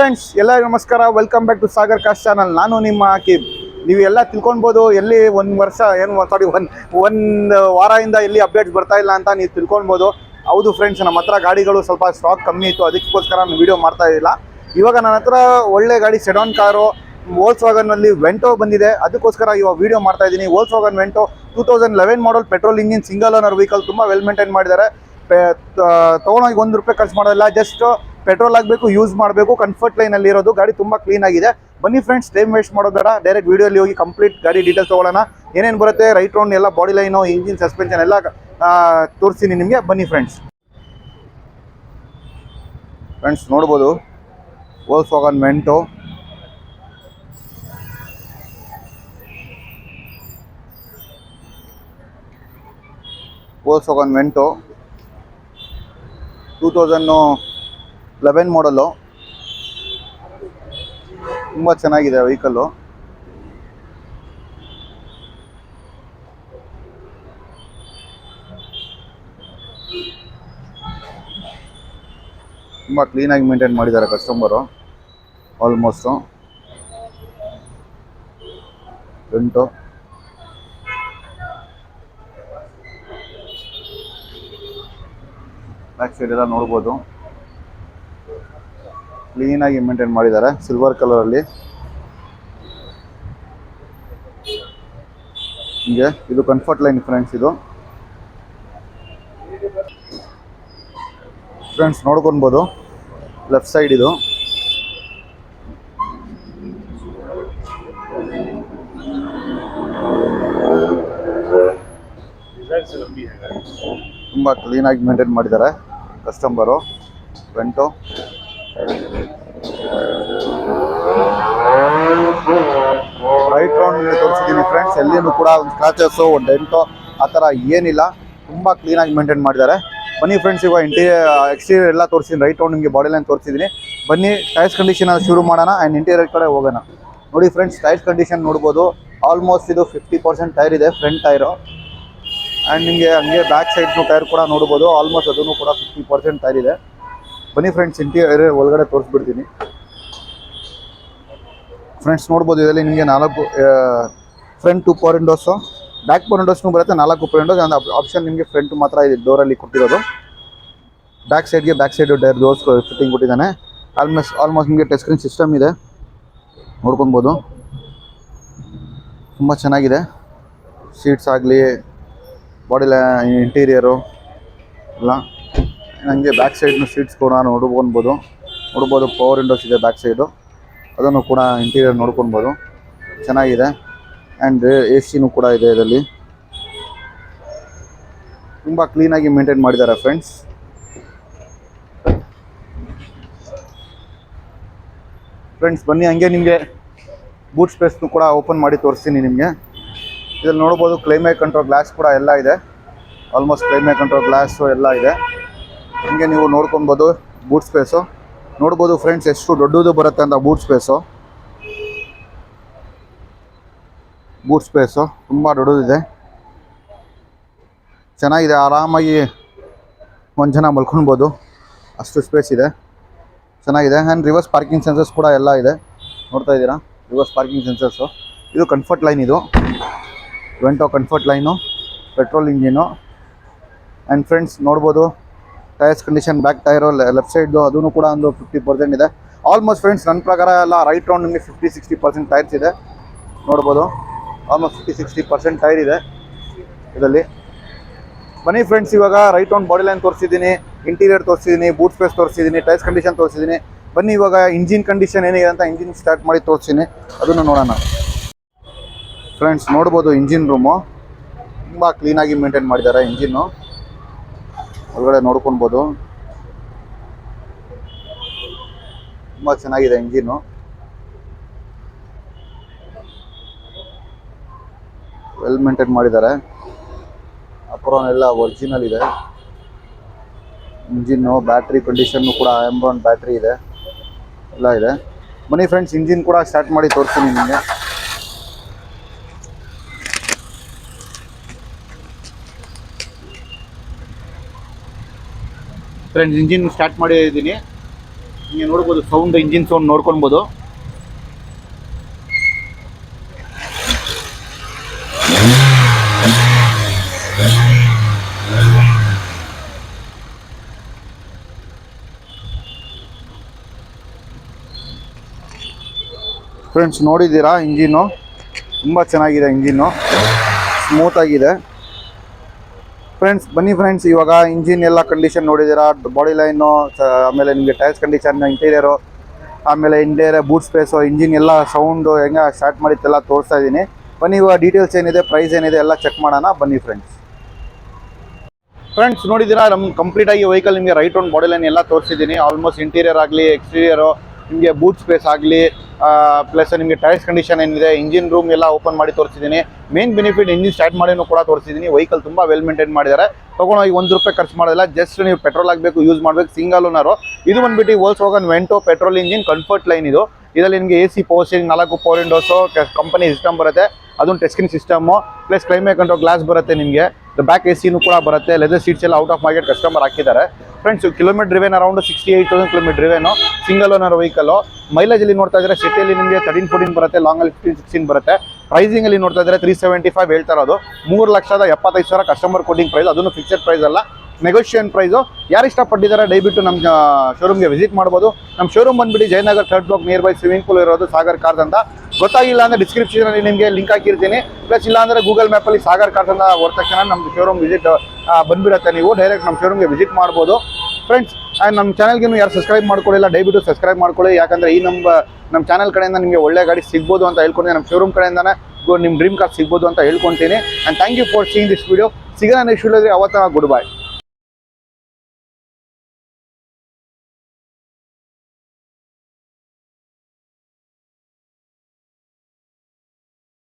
Friends, ಎಲ್ಲರಿಗೂ ನಮಸ್ಕಾರ. Welcome back to Sagar cars channel. ನಾನು ನಿಮ್ಮ ಆಕಿಬ್. ನೀವು ಎಲ್ಲ ತಿಳ್ಕೊಳ್ಬೋದು, ಎಲ್ಲಿ ಒಂದು ವರ್ಷ ಒಂದು ವಾರದಿಂದ ಎಲ್ಲಿ ಅಪ್ಡೇಟ್ಸ್ ಬರ್ತಾ ಇಲ್ಲ ಅಂತ ನೀವು ತಿಳ್ಕೊಳ್ಬೋದು. ಹೌದು ಫ್ರೆಂಡ್ಸ್, ನಮ್ಮ ಹತ್ರ ಗಾಡಿಗಳು ಸ್ವಲ್ಪ ಸ್ಟಾಕ್ ಕಮ್ಮಿ ಇತ್ತು, ಅದಕ್ಕೋಸ್ಕರ ನಾನು ವೀಡಿಯೋ ಮಾಡ್ತಾ ಇರಲಿಲ್ಲ. ಇವಾಗ ನನ್ನ ಹತ್ರ ಒಳ್ಳೆ ಗಾಡಿ ಸೆಡಾನ್ ಕಾರು ವೋಲ್ಕ್ಸ್ವ್ಯಾಗನ್ನಲ್ಲಿ ವೆಂಟೋ ಬಂದಿದೆ, ಅದಕ್ಕೋಸ್ಕರ ಇವಾಗ ವೀಡಿಯೋ ಮಾಡ್ತಾ ಇದ್ದೀನಿ. Volkswagen Vento 2011 model petrol engine single owner vehicle, ತುಂಬ ವೆಲ್ ಮೇಂಟೈನ್ ಮಾಡಿದ್ದಾರೆ. ತೊಗೊಂಡೋಗಿ ₹1 ಖರ್ಚು ಮಾಡೋದಿಲ್ಲ, ಜಸ್ಟ್ ಪೆಟ್ರೋಲ್ ಆಗಬೇಕು, ಯೂಸ್ ಮಾಡಬೇಕು. ಕಂಫರ್ಟ್ ಲೈನಲ್ಲಿ ಇರೋದು ಗಾಡಿ, ತುಂಬ ಕ್ಲೀನ್ ಆಗಿದೆ. ಬನ್ನಿ ಫ್ರೆಂಡ್ಸ್, ಟೈಮ್ ವೇಸ್ಟ್ ಮಾಡೋದು ಬೇಡ, ಡೈರೆಕ್ಟ್ ವೀಡಿಯೋಲಿ ಹೋಗಿ ಕಂಪ್ಲೀಟ್ ಗಾಡಿ ಡೀಟೇಲ್ಸ್ ತೊಗೊಳ್ಳೋಣ. ಏನೇನು ಬರುತ್ತೆ, ರೈಟ್ ರೌಂಡ್ ಎಲ್ಲ, ಬಾಡಿ ಲೈನು, ಇಂಜಿನ್, ಸಸ್ಪೆನ್ಷನ್ ಎಲ್ಲ ತೋರಿಸ್ತೀನಿ ನಿಮಗೆ. ಬನ್ನಿ ಫ್ರೆಂಡ್ಸ್ ನೋಡ್ಬೋದು ವೋಲ್ಕ್ಸ್ವ್ಯಾಗನ್ ವೆಂಟೋ. ವೋಲ್ಕ್ಸ್ವ್ಯಾಗನ್ ವೆಂಟೋ 2011 ಮಾಡಲು, ತುಂಬ ಚೆನ್ನಾಗಿದೆ ವೆಹಿಕಲ್ಲು. ತುಂಬ ಕ್ಲೀನಾಗಿ ಮೇಂಟೈನ್ ಮಾಡಿದ್ದಾರೆ customer. Almost Vento back side ಎಲ್ಲ ನೋಡ್ಬೋದು, ಕ್ಲೀನಾಗಿ ಮೇಂಟೈನ್ ಮಾಡಿದ್ದಾರೆ. ಸಿಲ್ವರ್ ಕಲರಲ್ಲಿ ಹಿಂಗೆ. ಇದು ಕಂಫರ್ಟ್ ಲೈನ್ ಫ್ರೆಂಡ್ಸ್. ಇದು ಫ್ರೆಂಡ್ಸ್ ನೋಡ್ಕೊಳ್ಬೋದು, ಲೆಫ್ಟ್ ಸೈಡ್ ಇದು. ತುಂಬ ಕ್ಲೀನಾಗಿ ಮೇಂಟೈನ್ ಮಾಡಿದ್ದಾರೆ ಕಸ್ಟಮರು. ವೆಂಟೋ ರೈಟ್ ರೌಂಡ್ ತೋರಿಸಿದ್ದೀನಿ ಫ್ರೆಂಡ್ಸ್. ಎಲ್ಲಿನೂ ಕೂಡ ಒಂದು ಸ್ಕ್ರಾಚಸ್ಸು, ಒಂದು ಡೆಂಟೋ ಆ ಥರ ಏನಿಲ್ಲ, ತುಂಬ ಕ್ಲೀನಾಗಿ ಮೇಂಟೈನ್ ಮಾಡಿದ್ದಾರೆ. ಬನ್ನಿ ಫ್ರೆಂಡ್ಸ್, ಇವಾಗ ಎಕ್ಸ್ಟೀರಿಯರ್ ಎಲ್ಲ ತೋರಿಸಿದ್ದೀನಿ. ರೈಟ್ ರೌಂಡ್ ನಿಮಗೆ ಬಾಡಿ ಲೈನ್ ತೋರಿಸಿದ್ದೀನಿ. ಬನ್ನಿ ಟೈರ್ಸ್ ಕಂಡೀಷನ್ ಶುರು ಮಾಡೋಣ ಆ್ಯಂಡ್ ಇಂಟೀರಿಯರ್ ಕಡೆ ಹೋಗೋಣ. ನೋಡಿ ಫ್ರೆಂಡ್ಸ್, ಟೈರ್ಸ್ ಕಂಡೀಷನ್ ನೋಡ್ಬೋದು. ಆಲ್ಮೋಸ್ಟ್ ಇದು 50% ಟೈರ್ ಇದೆ, ಫ್ರಂಟ್ ಟೈರು. ಆ್ಯಂಡ್ ನಿಮಗೆ ಹಂಗೆ ಬ್ಯಾಕ್ ಸೈಡ್ನು ಟೈರ್ ಕೂಡ ನೋಡ್ಬೋದು, ಆಲ್ಮೋಸ್ಟ್ ಅದನ್ನು ಕೂಡ 50% ಟೈರ್ ಇದೆ. ಬನ್ನಿ ಫ್ರೆಂಡ್ಸ್, ಇಂಟೀರಿಯರ್ ಒಳಗಡೆ ತೋರಿಸ್ಬಿಡ್ತೀನಿ. ಫ್ರೆಂಡ್ಸ್ ನೋಡ್ಬೋದು, ಇದರಲ್ಲಿ ನಿಮಗೆ 4 front 2 power windows, back power ವಿಂಡೋಸ್ನೂ ಬರುತ್ತೆ. 4 ಪವರ್ ವಿಂಡೋಸ್. ಒಂದು ಆಪ್ಷನ್ ನಿಮಗೆ ಫ್ರಂಟ್ ಮಾತ್ರ ಇದೆ ಡೋರಲ್ಲಿ ಕೊಟ್ಟಿರೋದು. Back side tyre doors fitting ಕೊಟ್ಟಿದ್ದಾನೆ. ಆಲ್ಮೋಸ್ಟ್ ನಿಮಗೆ ಟಚ್ ಸ್ಕ್ರೀನ್ ಸಿಸ್ಟಮ್ ಇದೆ, ನೋಡ್ಕೊಬೋದು. ತುಂಬ ಚೆನ್ನಾಗಿದೆ. ಸೀಟ್ಸ್ ಆಗಲಿ, ಬಾಡಿ ಇಂಟೀರಿಯರು ಎಲ್ಲ. ನನಗೆ ಬ್ಯಾಕ್ ಸೈಡ್ನು ಸೀಟ್ಸ್ ಕೂಡ ನೋಡ್ಬೋದು. ಪವರ್ ವಿಂಡೋಸ್ ಇದೆ ಬ್ಯಾಕ್ ಸೈಡು, ಅದನ್ನು ಕೂಡ ಇಂಟೀರಿಯರ್ ನೋಡ್ಕೊಬೋದು. ಚೆನ್ನಾಗಿದೆ. ಆ್ಯಂಡ್ AC ಕೂಡ ಇದೆ ಇದರಲ್ಲಿ. ತುಂಬ ಕ್ಲೀನಾಗಿ ಮೇಂಟೈನ್ ಮಾಡಿದ್ದಾರೆ ಫ್ರೆಂಡ್ಸ್. ಬನ್ನಿ, ಹಂಗೆ ನಿಮಗೆ ಬೂಟ್ ಸ್ಪೇಸ್ನು ಕೂಡ ಓಪನ್ ಮಾಡಿ ತೋರಿಸ್ತೀನಿ ನಿಮಗೆ. ಇದರಲ್ಲಿ ನೋಡ್ಬೋದು ಕ್ಲೈಮೇಟ್ ಕಂಟ್ರೋಲ್ ಗ್ಲಾಸ್ ಕೂಡ ಎಲ್ಲ ಇದೆ. ಆಲ್ಮೋಸ್ಟ್ ಕ್ಲೈಮೇಟ್ ಕಂಟ್ರೋಲ್ ಗ್ಲಾಸು ಎಲ್ಲ ಇದೆ. ಹಂಗೆ ನೀವು ನೋಡ್ಕೊಬೋದು. ಬೂಟ್ ಸ್ಪೇಸು ನೋಡ್ಬೋದು ಫ್ರೆಂಡ್ಸ್, ಎಷ್ಟು ದೊಡ್ಡದು ಬರುತ್ತೆ ಅಂತ. ಬೂಟ್ ಸ್ಪೇಸು ತುಂಬ ದೊಡ್ಡದಿದೆ, ಚೆನ್ನಾಗಿದೆ. ಆರಾಮಾಗಿ ಒಂದು ಜನ ಮಲ್ಕೊಳ್ಬೋದು, ಅಷ್ಟು ಸ್ಪೇಸ್ ಇದೆ, ಚೆನ್ನಾಗಿದೆ. ಆ್ಯಂಡ್ ರಿವರ್ಸ್ ಪಾರ್ಕಿಂಗ್ ಸೆನ್ಸರ್ಸ್ ಕೂಡ ಎಲ್ಲ ಇದೆ, ನೋಡ್ತಾ ಇದ್ದೀರಾ. Reverse parking sensors. ಇದು ಕಂಫರ್ಟ್ ಲೈನ್, ಇದು Vento comfort line, petrol engine. And friends ನೋಡ್ಬೋದು, tyres condition, back tyre left ಸೈಡ್ದು ಅದೂ ಕೂಡ ಒಂದು 50% ಇದೆ. ಆಲ್ಮೋಸ್ಟ್ ಫ್ರೆಂಡ್ಸ್ ನನ್ನ ಪ್ರಕಾರ ಎಲ್ಲ ರೈಟ್ ರೌಂಡ್ ನಿಮಗೆ 50-60% ಟೈರ್ಸ್ ಇದೆ, ನೋಡ್ಬೋದು. ಆಲ್ಮೋಸ್ಟ್ 50-60% ಟೈರ್ ಇದೆ ಇದರಲ್ಲಿ. ಬನ್ನಿ ಫ್ರೆಂಡ್ಸ್, ಇವಾಗ ರೈಟ್ ರೌಂಡ್ ಬಾಡಿ ಲೈನ್ ತೋರಿಸಿದ್ದೀನಿ, ಇಂಟೀರಿಯರ್ ತೋರಿಸಿದ್ದೀನಿ, ಬೂಟ್ ಸ್ಪೇಸ್ ತೋರಿಸಿದ್ದೀನಿ, ಟೈರ್ಸ್ ಕಂಡೀಷನ್ ತೋರಿಸಿದ್ದೀನಿ. ಬನ್ನಿ ಇವಾಗ ಇಂಜಿನ್ ಕಂಡೀಷನ್ ಏನಿದೆ ಅಂತ ಇಂಜಿನ್ ಸ್ಟಾರ್ಟ್ ಮಾಡಿ ತೋರಿಸ್ತೀನಿ, ಅದನ್ನು ನೋಡೋಣ. ಫ್ರೆಂಡ್ಸ್ ನೋಡ್ಬೋದು, ಇಂಜಿನ್ ರೂಮು ತುಂಬ ಕ್ಲೀನಾಗಿ ಮೇಂಟೈನ್ ಮಾಡಿದ್ದಾರೆ. ಇಂಜಿನ್ನು ಒಳಗಡೆ ನೋಡ್ಕೊಬೋದು, ತುಂಬ ಚೆನ್ನಾಗಿದೆ ಇಂಜಿನ್ನು. ವೆಲ್ ಮೇಂಟೈನ್ ಮಾಡಿದ್ದಾರೆ. ಅಪ್ರೋನ್ ಎಲ್ಲ ಒರಿಜಿನಲ್ ಇದೆ. ಇಂಜಿನ್ನು, ಬ್ಯಾಟ್ರಿ ಕಂಡೀಷನ್ನು ಕೂಡ M1 ಬ್ಯಾಟ್ರಿ ಇದೆ, ಎಲ್ಲ ಇದೆ. ಬನ್ನಿ ಫ್ರೆಂಡ್ಸ್, ಇಂಜಿನ್ ಕೂಡ ಸ್ಟಾರ್ಟ್ ಮಾಡಿ ತೋರಿಸ್ತೀನಿ ನಿಮಗೆ. ಫ್ರೆಂಡ್ಸ್ ಇಂಜಿನ್ ಸ್ಟಾರ್ಟ್ ಮಾಡಿದ್ದೀನಿ. ನೀವು ನೋಡ್ಬೋದು ಸೌಂಡ್, ಇಂಜಿನ್ ಸೌಂಡ್ ನೋಡ್ಕೊಳ್ಬೋದು. ಫ್ರೆಂಡ್ಸ್ ನೋಡಿದ್ದೀರಾ ಇಂಜಿನ್ನು ತುಂಬ ಚೆನ್ನಾಗಿದೆ, ಇಂಜಿನ್ನು ಸ್ಮೂತಾಗಿದೆ. ಫ್ರೆಂಡ್ಸ್ ಬನ್ನಿ ಫ್ರೆಂಡ್ಸ್, ಇವಾಗ ಇಂಜಿನ್ ಎಲ್ಲ ಕಂಡೀಷನ್ ನೋಡಿದ್ದೀರಾ, ಬಾಡಿ ಲೈನು, ಆಮೇಲೆ ನಿಮಗೆ ಟೈರ್ಸ್ ಕಂಡೀಷನ್, ಇಂಟೀರಿಯರು, ಆಮೇಲೆ ಇಂಟೀರಿಯರ್ ಬೂಟ್ ಸ್ಪೇಸು, ಇಂಜಿನ್ ಎಲ್ಲ ಸೌಂಡು ಹೆಂಗೆ ಸ್ಟಾರ್ಟ್ ಮಾಡಿತ್ತೆಲ್ಲ ತೋರಿಸ್ತಾ ಇದ್ದೀನಿ. ಬನ್ನಿ ಇವಾಗ ಡೀಟೇಲ್ಸ್ ಏನಿದೆ, ಪ್ರೈಸ್ ಏನಿದೆ ಎಲ್ಲ ಚೆಕ್ ಮಾಡೋಣ ಬನ್ನಿ ಫ್ರೆಂಡ್ಸ್. ಫ್ರೆಂಡ್ಸ್ ನೋಡಿದ್ದೀರಾ ನಮ್ಮ ಕಂಪ್ಲೀಟಾಗಿ ವೆಹಿಕಲ್ ನಿಮಗೆ ರೈಟ್ ರೌಂಡ್ ಬಾಡಿ ಲೈನ್ ಎಲ್ಲ ತೋರಿಸಿದ್ದೀನಿ. ಆಲ್ಮೋಸ್ಟ್ ಇಂಟೀರಿಯರ್ ಆಗಲಿ, ಎಕ್ಸ್ಟೀರಿಯರು, ನಿಮಗೆ ಬೂಟ್ ಸ್ಪೇಸ್ ಆಗಲಿ, ಪ್ಲಸ್ ನಿಮಗೆ ಟೈರ್ಸ್ ಕಂಡೀಷನ್ ಏನಿದೆ, ಇಂಜಿನ್ ರೂಮ್ ಎಲ್ಲ ಓಪನ್ ಮಾಡಿ ತೋರಿಸಿದ್ದೀನಿ. ಮೇನ್ ಬೆನಿಫಿಟ್ ಇಂಜಿನ್ ಸ್ಟಾರ್ಟ್ ಮಾಡಿನೂ ಕೂಡ ತೋರಿಸಿದ್ದೀನಿ. ವೆಹಿಕಲ್ ತುಂಬ ವೆಲ್ ಮೇಂಟೈನ್ ಮಾಡಿದ್ದಾರೆ. ತೊಗೊಂಡೋಗಿ ₹1 ಖರ್ಚು ಮಾಡೋದಿಲ್ಲ, ಜಸ್ಟ್ ನೀವು ಪೆಟ್ರೋಲ್ ಆಗಬೇಕು, ಯೂಸ್ ಮಾಡಬೇಕು, ಸಿಂಗಲ್ ಓನರು. ಇದು ಬಂದುಬಿಟ್ಟು Volkswagen Vento petrol engine comfort line. ಇದರಲ್ಲಿ ನಿಮಗೆ AC power steering, 4 power windows, company system ಬರುತ್ತೆ, ಅದೊಂದು touch screen system, plus climate control glass ಬರುತ್ತೆ. ನಿಮಗೆ ಬ್ಯಾಕ್ AC ಕೂಡ ಬರುತ್ತೆ. ಲೆದರ್ ಸೀಟ್ಸ್ ಎಲ್ಲ ಔಟ್ ಆಫ್ ಮಾರ್ಕೆಟ್ ಕಸ್ಟಮರ್ ಹಾಕಿದ್ದಾರೆ. Friends kilometre driven around 68,000 kilometre driven, single owner vehicle. ಮೈಲೇಜಲ್ಲಿ ನೋಡ್ತಾ ಇದ್ದಾರೆ ಸಿಟಿಯಲ್ಲಿ ನಿಮಗೆ 13-14 ಬರುತ್ತೆ, ಲಾಂಗಲ್ಲಿ 15-16 ಬರುತ್ತೆ. ಪ್ರೈಸಿಂಗಲ್ಲಿ ನೋಡ್ತಾ ಇದ್ದಾರೆ 375 ಹೇಳ್ತಾ ಇರೋದು. 3,75,000 ಕಸ್ಟಮರ್ ಕೋಟಿಂಗ್ ಪ್ರೈಸ್, ಅದನ್ನು ಫಿಕ್ಸೆಡ್ ಪ್ರೈಸ್ ಅಲ್ಲ, ನೆಗೋಷಿಯೇಷನ್ ಪ್ರೈಸು. ಯಾರು ಇಷ್ಟಪಟ್ಟಿದ್ದಾರೆ ದಯವಿಟ್ಟು ನಮ್ಮ ಶೋರೂಮ್ಗೆ ವಿಸಿಟ್ ಮಾಡ್ಬೋದು. ನಮ್ಮ ಶೋರೂಮ್ ಬಂದುಬಿಟ್ಟು Jayanagar 3rd block near by swimming pool ಇರೋದು, ಸಾಗರ್ ಕಾರ್ಸ್ ಅಂತ. ಗೊತ್ತಾಗಿಲ್ಲ ಅಂದರೆ ಡಿಸ್ಕ್ರಿಪ್ಷನಲ್ಲಿ ನಿಮಗೆ ಲಿಂಕ್ ಹಾಕಿರ್ತೀನಿ. ಪ್ಲಸ್ ಇಲ್ಲ ಅಂದರೆ ಗೂಗಲ್ ಮ್ಯಾಪಲ್ಲಿ ಸಾಗರ್ ಕಾರ್ಸ್ ಅಂತ ಹೊರ ತಕ್ಷಣ ನಮ್ಮ ಶೋರೂಮ್ ವಿಸಿಟ್ ಬಂದುಬಿಡುತ್ತೆ. ನೀವು ಡೈರೆಕ್ಟ್ ನಮ್ಮ ಶೋರೂಮ್ಗೆ ವಿಸಿಟ್ ಮಾಡ್ಬೋದು. ಫ್ರೆಂಡ್ಸ್ ನಮ್ಮ ಚಾನಲ್ಗೆ ಯಾರು ಸಬ್ಸ್ಕ್ರೈಬ್ ಮಾಡ್ಕೊಳ್ಳಿಲ್ಲ ದಯವಿಟ್ಟು ಸಬ್ಸ್ಕ್ರೈಬ್ ಮಾಡ್ಕೊಳ್ಳಿ. ಯಾಕಂದರೆ ಈ ನಮ್ಮ ಚಾನಲ್ ಕಡೆಯಿಂದ ನಿಮಗೆ ಒಳ್ಳೆ ಗಾಡಿ ಸಿಗ್ಬೋದು ಅಂತ ಹೇಳ್ಕೊಂಡು, ನಮ್ಮ ಶೋರೂಮ್ ಕಡೆಯಿಂದನೇ ನಿಮ್ಮ ಡ್ರೀಮ್ ಕಾರ್ ಸಿಗ್ಬೋದು ಅಂತ ಹೇಳ್ಕೊತೀನಿ. And thank you for seeing this video. ಸಿಗೋಣ ನೆಕ್ಸ್ಟ್ ವಿಡಿಯೋದಲ್ಲಿ. ಅವತ್ತ ಗುಡ್ ಬೈ.